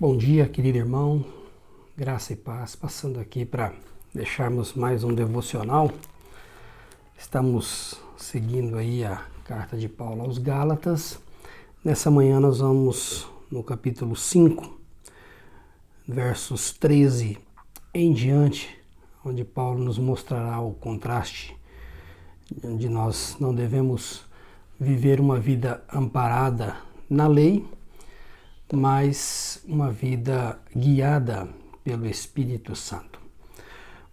Bom dia, querido irmão, graça e paz, passando aqui para deixarmos mais um devocional. Estamos seguindo aí a carta de Paulo aos Gálatas. Nessa manhã nós vamos no capítulo 5, versos 13 em diante, onde Paulo nos mostrará o contraste de nós não devemos viver uma vida amparada na lei, mas uma vida guiada pelo Espírito Santo.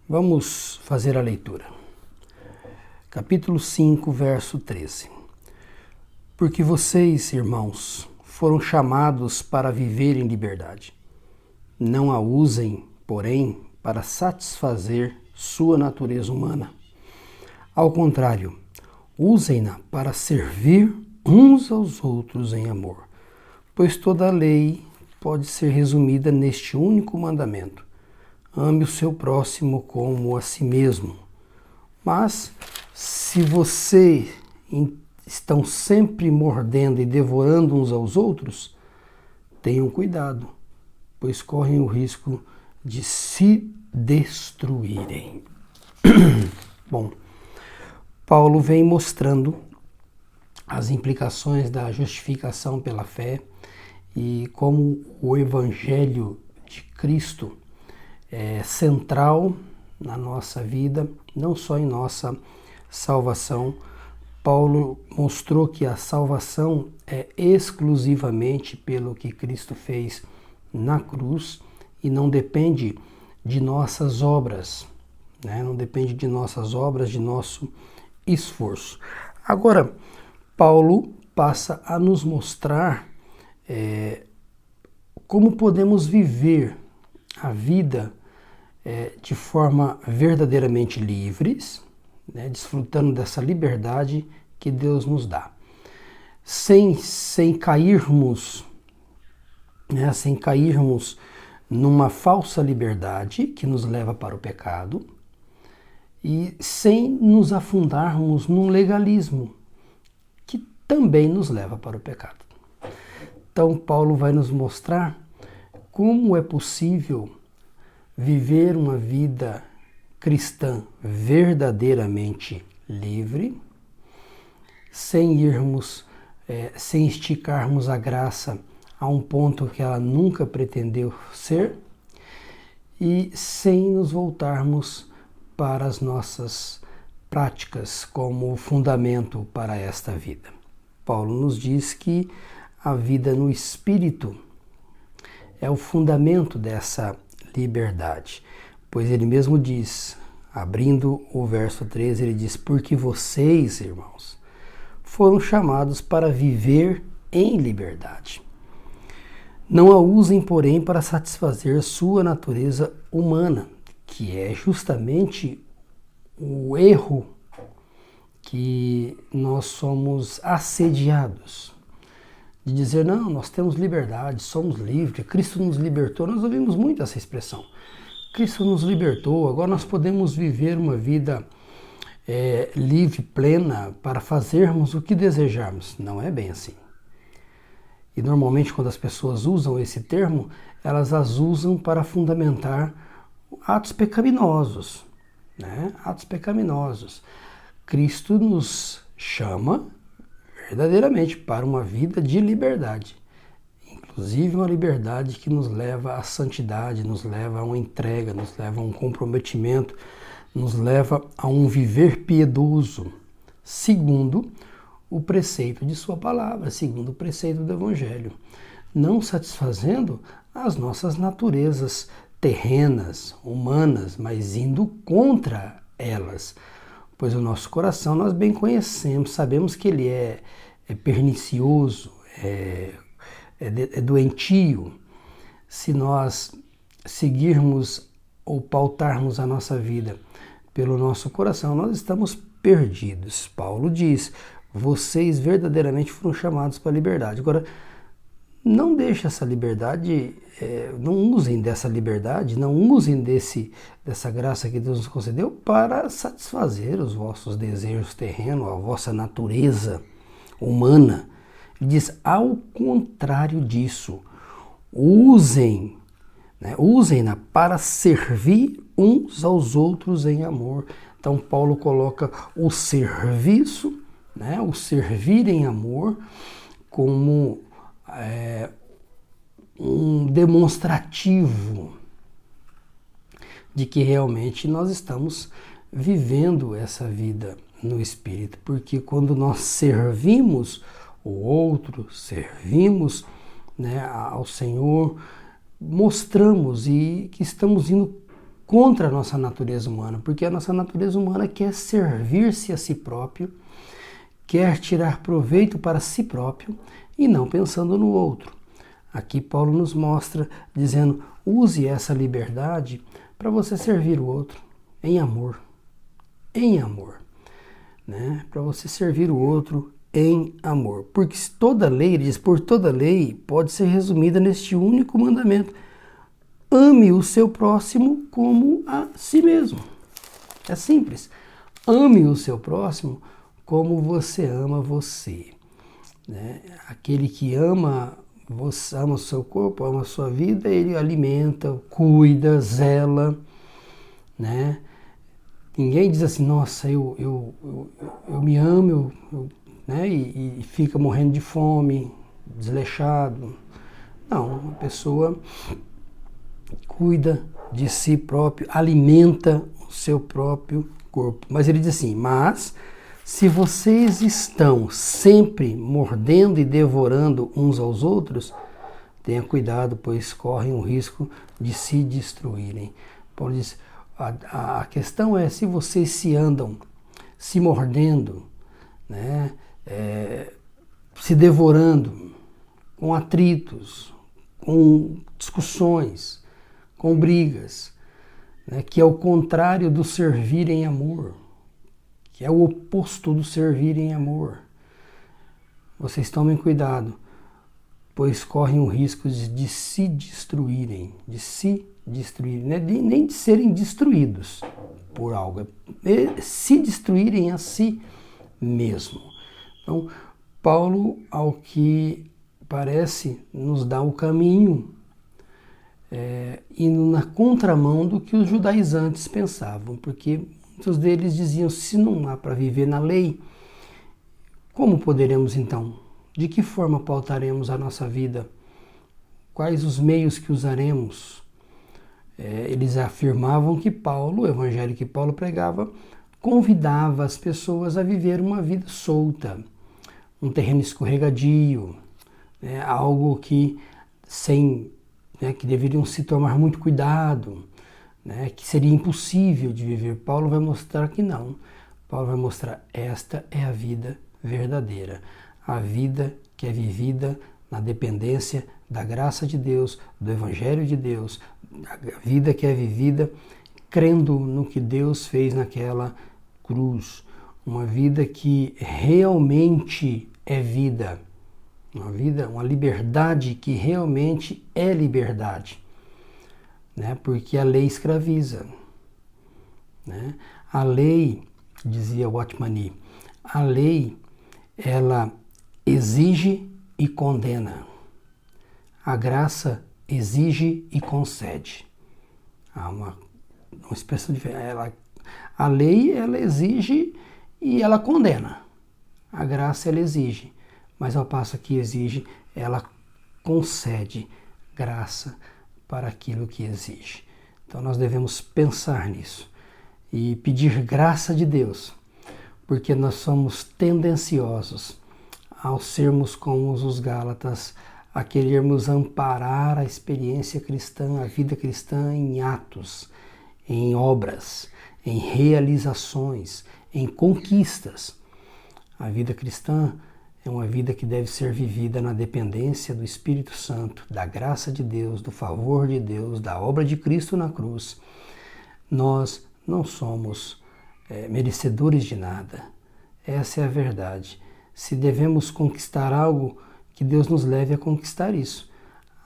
Vamos fazer a leitura. Capítulo 5, verso 13. Porque vocês, irmãos, foram chamados para viver em liberdade. Não a usem, porém, para satisfazer sua natureza humana. Ao contrário, usem-na para servir uns aos outros em amor. Pois toda a lei pode ser resumida neste único mandamento: ame o seu próximo como a si mesmo. Mas, se vocês estão sempre mordendo e devorando uns aos outros, tenham cuidado, pois correm o risco de se destruírem. Bom, Paulo vem mostrando as implicações da justificação pela fé e como o Evangelho de Cristo é central na nossa vida, não só em nossa salvação. Paulo mostrou que a salvação é exclusivamente pelo que Cristo fez na cruz e não depende de nossas obras, né? Não depende de nossas obras, de nosso esforço. Agora, Paulo passa a nos mostrar como podemos viver a vida de forma verdadeiramente livres, né, desfrutando dessa liberdade que Deus nos dá, sem cairmos, né, sem cairmos numa falsa liberdade que nos leva para o pecado e sem nos afundarmos num legalismo que também nos leva para o pecado. Então, Paulo vai nos mostrar como é possível viver uma vida cristã verdadeiramente livre, sem esticarmos a graça a um ponto que ela nunca pretendeu ser e sem nos voltarmos para as nossas práticas como fundamento para esta vida. Paulo nos diz que a vida no Espírito é o fundamento dessa liberdade, pois ele mesmo diz, abrindo o verso 13, ele diz: porque vocês, irmãos, foram chamados para viver em liberdade. Não a usem, porém, para satisfazer sua natureza humana, que é justamente o erro que nós somos assediados. De dizer, não, nós temos liberdade, somos livres, Cristo nos libertou. Nós ouvimos muito essa expressão. Cristo nos libertou, agora nós podemos viver uma vida livre, plena, para fazermos o que desejarmos. Não é bem assim. E normalmente quando as pessoas usam esse termo, elas as usam para fundamentar atos pecaminosos, né? Atos pecaminosos. Cristo nos chama verdadeiramente para uma vida de liberdade, inclusive uma liberdade que nos leva à santidade, nos leva a uma entrega, nos leva a um comprometimento, nos leva a um viver piedoso, segundo o preceito de sua palavra, segundo o preceito do Evangelho, não satisfazendo as nossas naturezas terrenas, humanas, mas indo contra elas. Pois o nosso coração nós bem conhecemos, sabemos que ele é pernicioso, é doentio. Se nós seguirmos ou pautarmos a nossa vida pelo nosso coração, nós estamos perdidos. Paulo diz, vocês verdadeiramente foram chamados para a liberdade. Agora, não deixe essa liberdade, não usem dessa liberdade, não usem dessa graça que Deus nos concedeu para satisfazer os vossos desejos terrenos, a vossa natureza humana. Ele diz, ao contrário disso, usem, né, usem-na para servir uns aos outros em amor. Então Paulo coloca o serviço, né, o servir em amor, como um demonstrativo de que realmente nós estamos vivendo essa vida no Espírito, porque quando nós servimos o outro, servimos, né, ao Senhor, mostramos e que estamos indo contra a nossa natureza humana, porque a nossa natureza humana quer servir-se a si próprio, quer tirar proveito para si próprio e não pensando no outro. Aqui Paulo nos mostra, dizendo, use essa liberdade para você servir o outro em amor, né? Para você servir o outro em amor. Porque toda lei, ele diz, por toda lei, pode ser resumida neste único mandamento: ame o seu próximo como a si mesmo. É simples. Ame o seu próximo como você ama você, né? Aquele que ama o seu corpo, ama a sua vida, ele alimenta, cuida, zela, né? Ninguém diz assim, nossa, eu me amo, né? E fica morrendo de fome, desleixado. Não, uma pessoa cuida de si próprio, alimenta o seu próprio corpo. Mas ele diz assim, mas se vocês estão sempre mordendo e devorando uns aos outros, tenha cuidado, pois correm o risco de se destruírem. Paulo diz, a questão é se vocês se andam se mordendo, né, se devorando, com atritos, com discussões, com brigas, né, que é o contrário do servir em amor, que é o oposto do servir em amor. Vocês tomem cuidado, pois correm o risco de se destruírem, né? Nem de serem destruídos por algo, se destruírem a si mesmo. Então, Paulo, ao que parece, nos dá o caminho, indo na contramão do que os judaizantes pensavam, porque muitos deles diziam, se não há para viver na lei, como poderemos então? De que forma pautaremos a nossa vida? Quais os meios que usaremos? Eles afirmavam que Paulo, o evangelho que Paulo pregava, convidava as pessoas a viver uma vida solta, um terreno escorregadio, né, algo que que deveriam se tomar muito cuidado, né, que seria impossível de viver. Paulo vai mostrar que não. Paulo vai mostrar, esta é a vida verdadeira, a vida que é vivida na dependência da graça de Deus, do Evangelho de Deus, a vida que é vivida crendo no que Deus fez naquela cruz, uma vida que realmente é vida, uma liberdade que realmente é liberdade, né? Porque a lei escraviza, né? A lei, dizia Watmani, a lei ela exige e condena. A graça exige e concede. Há uma expressão diferente. A lei ela exige e ela condena. A graça ela exige, mas ao passo que exige, ela concede graça para aquilo que exige. Então nós devemos pensar nisso e pedir graça de Deus, porque nós somos tendenciosos ao sermos como os Gálatas, a querermos amparar a experiência cristã, a vida cristã em atos, em obras, em realizações, em conquistas. A vida cristã é uma vida que deve ser vivida na dependência do Espírito Santo, da graça de Deus, do favor de Deus, da obra de Cristo na cruz. Nós não somos merecedores de nada. Essa é a verdade. Se devemos conquistar algo, que Deus nos leve a conquistar isso.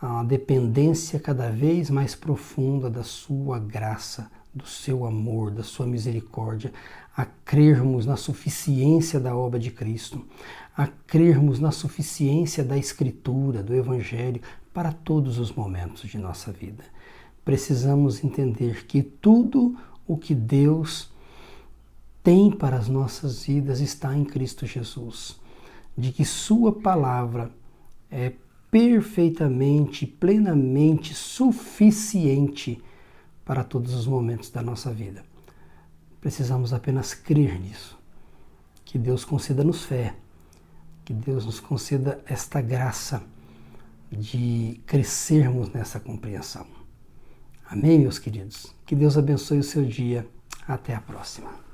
A dependência cada vez mais profunda da sua graça, do seu amor, da sua misericórdia, a crermos na suficiência da obra de Cristo, a crermos na suficiência da Escritura, do Evangelho, para todos os momentos de nossa vida. Precisamos entender que tudo o que Deus tem para as nossas vidas está em Cristo Jesus, de que Sua palavra é perfeitamente, plenamente suficiente para todos os momentos da nossa vida. Precisamos apenas crer nisso. Que Deus conceda-nos fé, que Deus nos conceda esta graça de crescermos nessa compreensão. Amém, meus queridos? Que Deus abençoe o seu dia. Até a próxima.